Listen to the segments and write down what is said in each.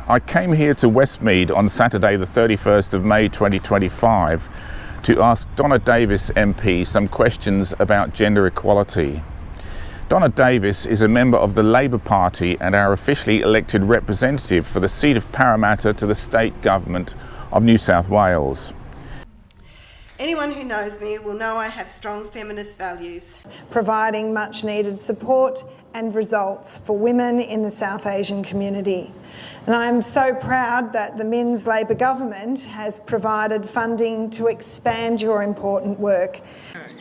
I came here to Westmead on Saturday the 31st of May 2025 to ask Donna Davis MP some questions about gender equality. Donna Davis is a member of the Labour Party and our officially elected representative for the seat of Parramatta to the state government of New South Wales. Anyone who knows me will know I have strong feminist values. Providing much needed support and results for women in the South Asian community. And I am so proud that the Minns Labor government has provided funding to expand your important work.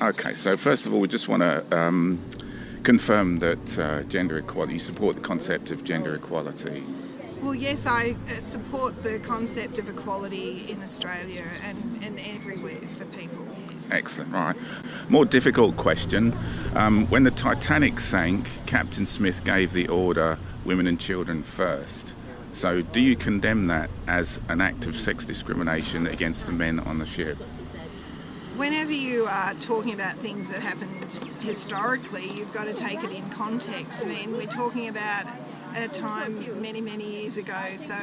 Okay, so first of all, we just want to confirm that gender equality, you support the concept of gender equality. Well, yes, I support the concept of equality in Australia and everywhere for people. Yes. Excellent, right. More difficult question. When the Titanic sank, Captain Smith gave the order, women and children first. So do you condemn that as an act of sex discrimination against the men on the ship? Whenever you are talking about things that happened historically, you've got to take it in context. I mean, we're talking about a time many years ago, so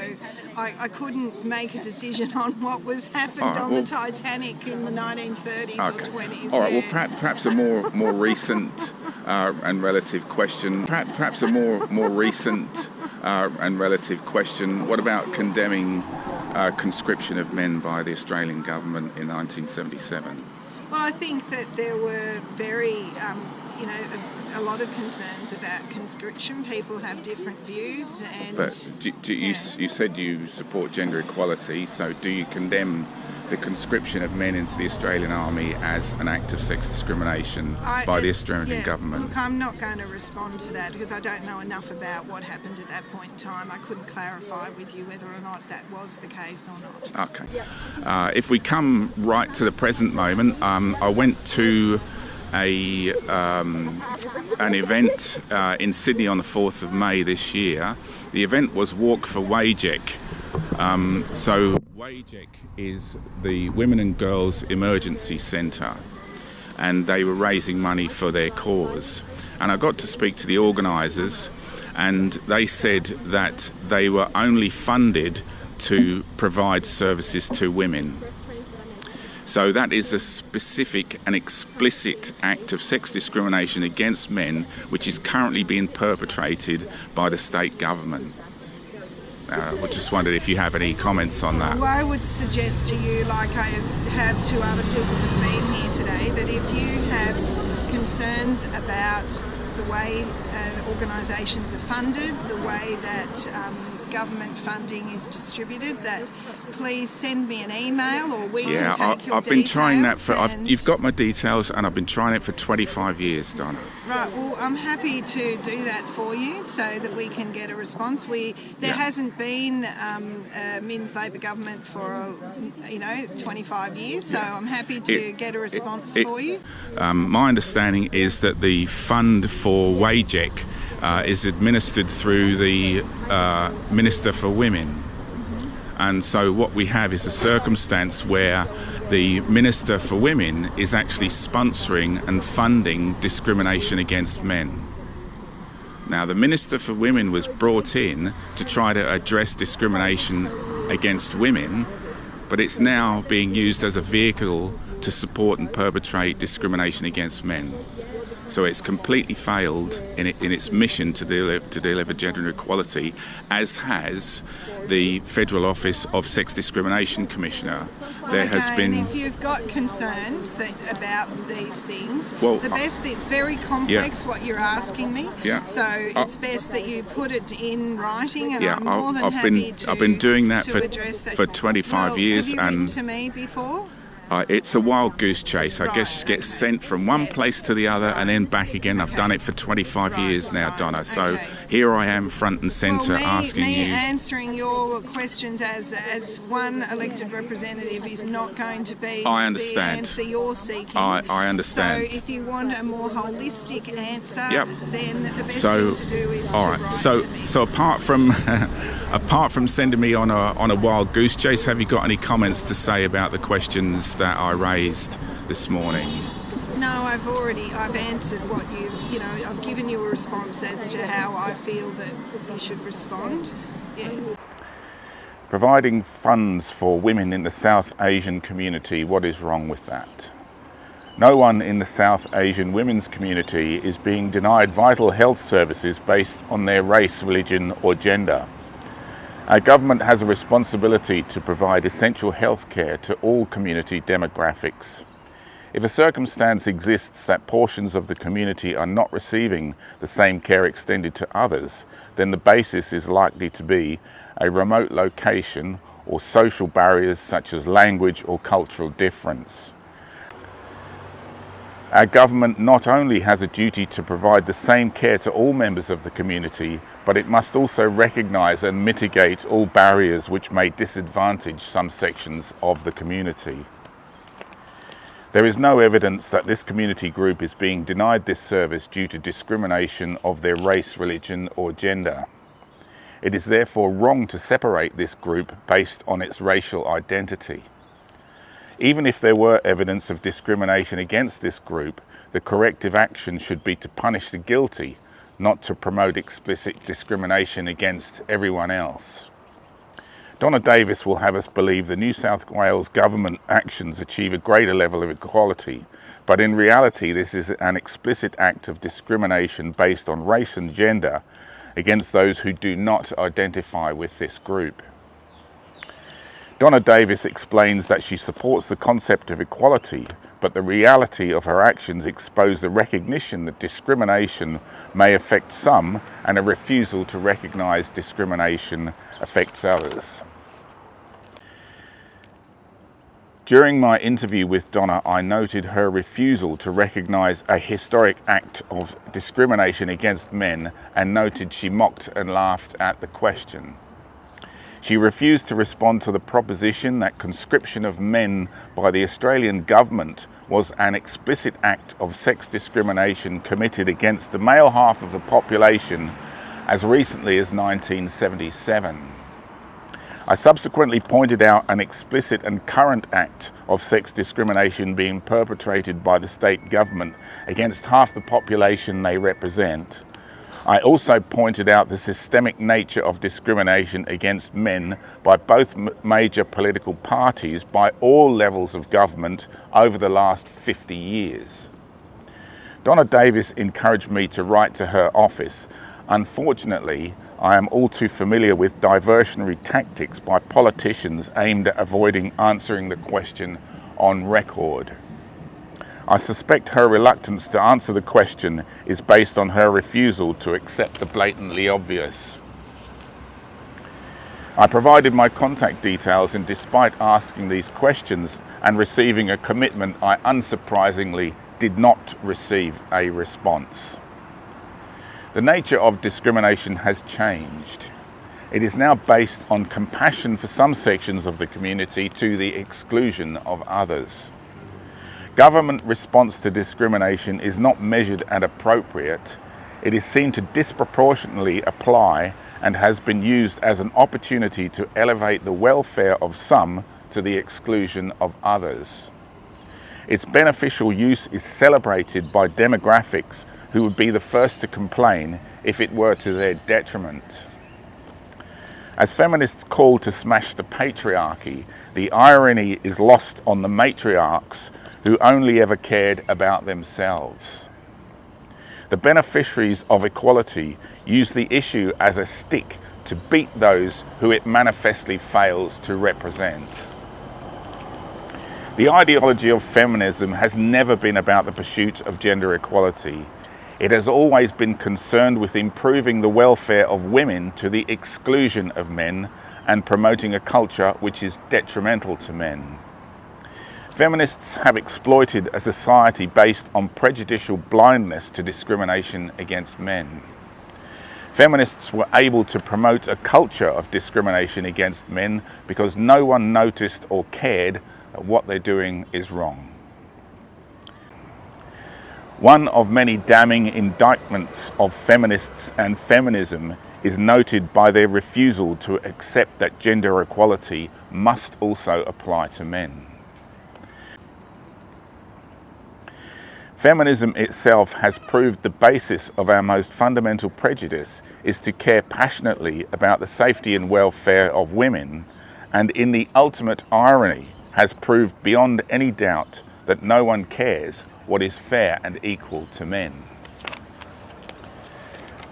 I couldn't make a decision on what was happened on the Titanic in the 1930s or 20s. All right, well, perhaps a more recent and relative question. Perhaps a more recent and relative question. What about condemning conscription of men by the Australian government in 1977? Well, I think that there were a lot of concerns about conscription. People have different views. But you said you support gender equality, so do you condemn the conscription of men into the Australian Army as an act of sex discrimination by the Australian government? Look, I'm not going to respond to that because I don't know enough about what happened at that point in time. I couldn't clarify with you whether or not that was the case or not. Okay. If we come right to the present moment, I went to an event in Sydney on the 4th of May this year. The event was Walk for WAGEC. So WAGEC is the Women and Girls Emergency Centre, and they were raising money for their cause. And I got to speak to the organisers, and they said that they were only funded to provide services to women. So that is a specific and explicit act of sex discrimination against men, which is currently being perpetrated by the state government. I just wondered if you have any comments on that. Well, I would suggest to you, like I have to other people who've been here today, that if you have concerns about the way organisations are funded, the way that government funding is distributed, that please send me an email or we can take your I've been details. trying that you've got my details, and I've been trying it for 25 years, Donna. Right, well, I'm happy to do that for you so that we can get a response. There hasn't been a Minns Labor government for 25 years, so I'm happy to get a response for you. My understanding is that the fund for WAGEC is administered through the Minister for Women. And so what we have is a circumstance where the Minister for Women is actually sponsoring and funding discrimination against men. Now, the Minister for Women was brought in to try to address discrimination against women, but it's now being used as a vehicle to support and perpetrate discrimination against men. So it's completely failed in its mission to deliver gender equality, as has the Federal Office of Sex Discrimination Commissioner. And if you've got concerns about these things, the best thing, it's very complex what you're asking me. Yeah. So it's best that you put it in writing, and I'm more than happy to I've been doing that for 25 years. Have you written to me before? It's a wild goose chase. I guess you get sent from one place to the other and then back again. I've done it for 25 years now, Donna. So here I am front and centre asking you. Answering your questions as one elected representative is not going to be the answer you're seeking. I understand. So if you want a more holistic answer, then the best thing to do is all right. So apart from sending me on a wild goose chase, have you got any comments to say about the questions that I raised this morning? No, I've answered what I've given you a response as to how I feel that you should respond. Yeah. Providing funds for women in the South Asian community, what is wrong with that? No one in the South Asian women's community is being denied vital health services based on their race, religion or gender. Our government has a responsibility to provide essential health care to all community demographics. If a circumstance exists that portions of the community are not receiving the same care extended to others, then the basis is likely to be a remote location or social barriers such as language or cultural difference. Our government not only has a duty to provide the same care to all members of the community, but it must also recognise and mitigate all barriers which may disadvantage some sections of the community. There is no evidence that this community group is being denied this service due to discrimination of their race, religion or gender. It is therefore wrong to separate this group based on its racial identity. Even if there were evidence of discrimination against this group, the corrective action should be to punish the guilty, not to promote explicit discrimination against everyone else. Donna Davis will have us believe the New South Wales government actions achieve a greater level of equality, but in reality this is an explicit act of discrimination based on race and gender against those who do not identify with this group. Donna Davis explains that she supports the concept of equality, but the reality of her actions expose the recognition that discrimination may affect some and a refusal to recognise discrimination affects others. During my interview with Donna, I noted her refusal to recognise a historic act of discrimination against men and noted she mocked and laughed at the question. She refused to respond to the proposition that conscription of men by the Australian government was an explicit act of sex discrimination committed against the male half of the population as recently as 1977. I subsequently pointed out an explicit and current act of sex discrimination being perpetrated by the state government against half the population they represent. I also pointed out the systemic nature of discrimination against men by both major political parties by all levels of government over the last 50 years. Donna Davis encouraged me to write to her office. Unfortunately, I am all too familiar with diversionary tactics by politicians aimed at avoiding answering the question on record. I suspect her reluctance to answer the question is based on her refusal to accept the blatantly obvious. I provided my contact details, and despite asking these questions and receiving a commitment, I unsurprisingly did not receive a response. The nature of discrimination has changed. It is now based on compassion for some sections of the community to the exclusion of others. Government response to discrimination is not measured and appropriate. It is seen to disproportionately apply and has been used as an opportunity to elevate the welfare of some to the exclusion of others. Its beneficial use is celebrated by demographics who would be the first to complain if it were to their detriment. As feminists call to smash the patriarchy, the irony is lost on the matriarchs who only ever cared about themselves. The beneficiaries of equality use the issue as a stick to beat those who it manifestly fails to represent. The ideology of feminism has never been about the pursuit of gender equality. It has always been concerned with improving the welfare of women to the exclusion of men and promoting a culture which is detrimental to men. Feminists have exploited a society based on prejudicial blindness to discrimination against men. Feminists were able to promote a culture of discrimination against men because no one noticed or cared that what they're doing is wrong. One of many damning indictments of feminists and feminism is noted by their refusal to accept that gender equality must also apply to men. Feminism itself has proved the basis of our most fundamental prejudice is to care passionately about the safety and welfare of women, and in the ultimate irony has proved beyond any doubt that no one cares what is fair and equal to men.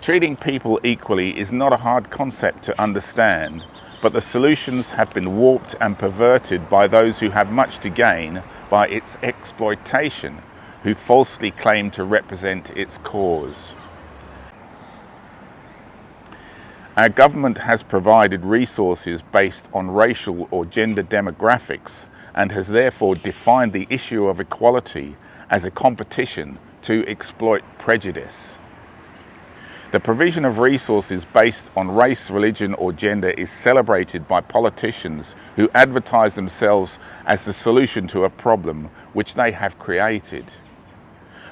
Treating people equally is not a hard concept to understand, but the solutions have been warped and perverted by those who have much to gain by its exploitation, who falsely claim to represent its cause. Our government has provided resources based on racial or gender demographics and has therefore defined the issue of equality as a competition to exploit prejudice. The provision of resources based on race, religion or gender is celebrated by politicians who advertise themselves as the solution to a problem which they have created.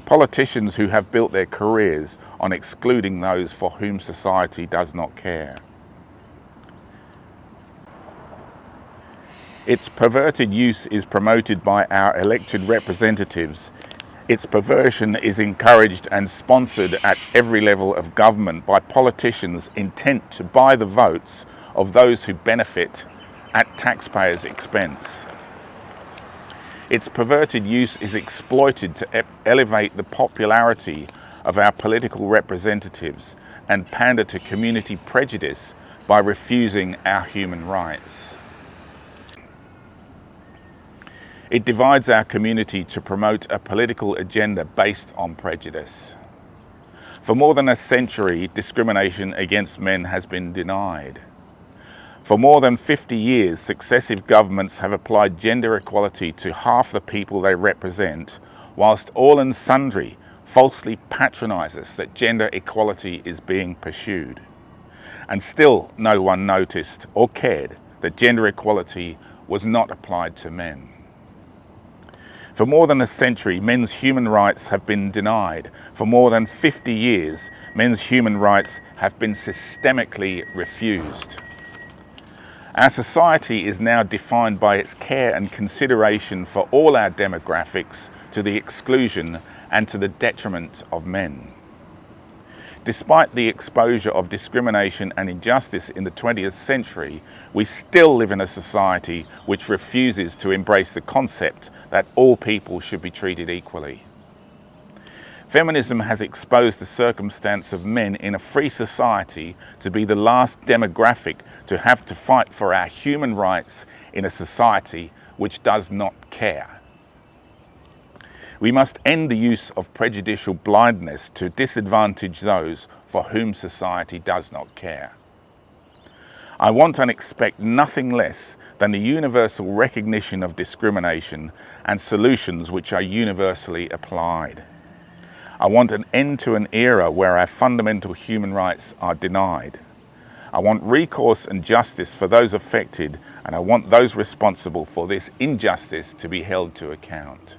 Politicians who have built their careers on excluding those for whom society does not care. Its perverted use is promoted by our elected representatives. Its perversion is encouraged and sponsored at every level of government by politicians intent to buy the votes of those who benefit at taxpayers' expense. Its perverted use is exploited to elevate the popularity of our political representatives and pander to community prejudice by refusing our human rights. It divides our community to promote a political agenda based on prejudice. For more than a century, discrimination against men has been denied. For more than 50 years, successive governments have applied gender equality to half the people they represent, whilst all and sundry falsely patronise us that gender equality is being pursued. And still no one noticed or cared that gender equality was not applied to men. For more than a century, men's human rights have been denied. For more than 50 years, men's human rights have been systemically refused. Our society is now defined by its care and consideration for all our demographics to the exclusion and to the detriment of men. Despite the exposure of discrimination and injustice in the 20th century, we still live in a society which refuses to embrace the concept that all people should be treated equally. Feminism has exposed the circumstance of men in a free society to be the last demographic to have to fight for our human rights in a society which does not care. We must end the use of prejudicial blindness to disadvantage those for whom society does not care. I want and expect nothing less than the universal recognition of discrimination and solutions which are universally applied. I want an end to an era where our fundamental human rights are denied. I want recourse and justice for those affected, and I want those responsible for this injustice to be held to account.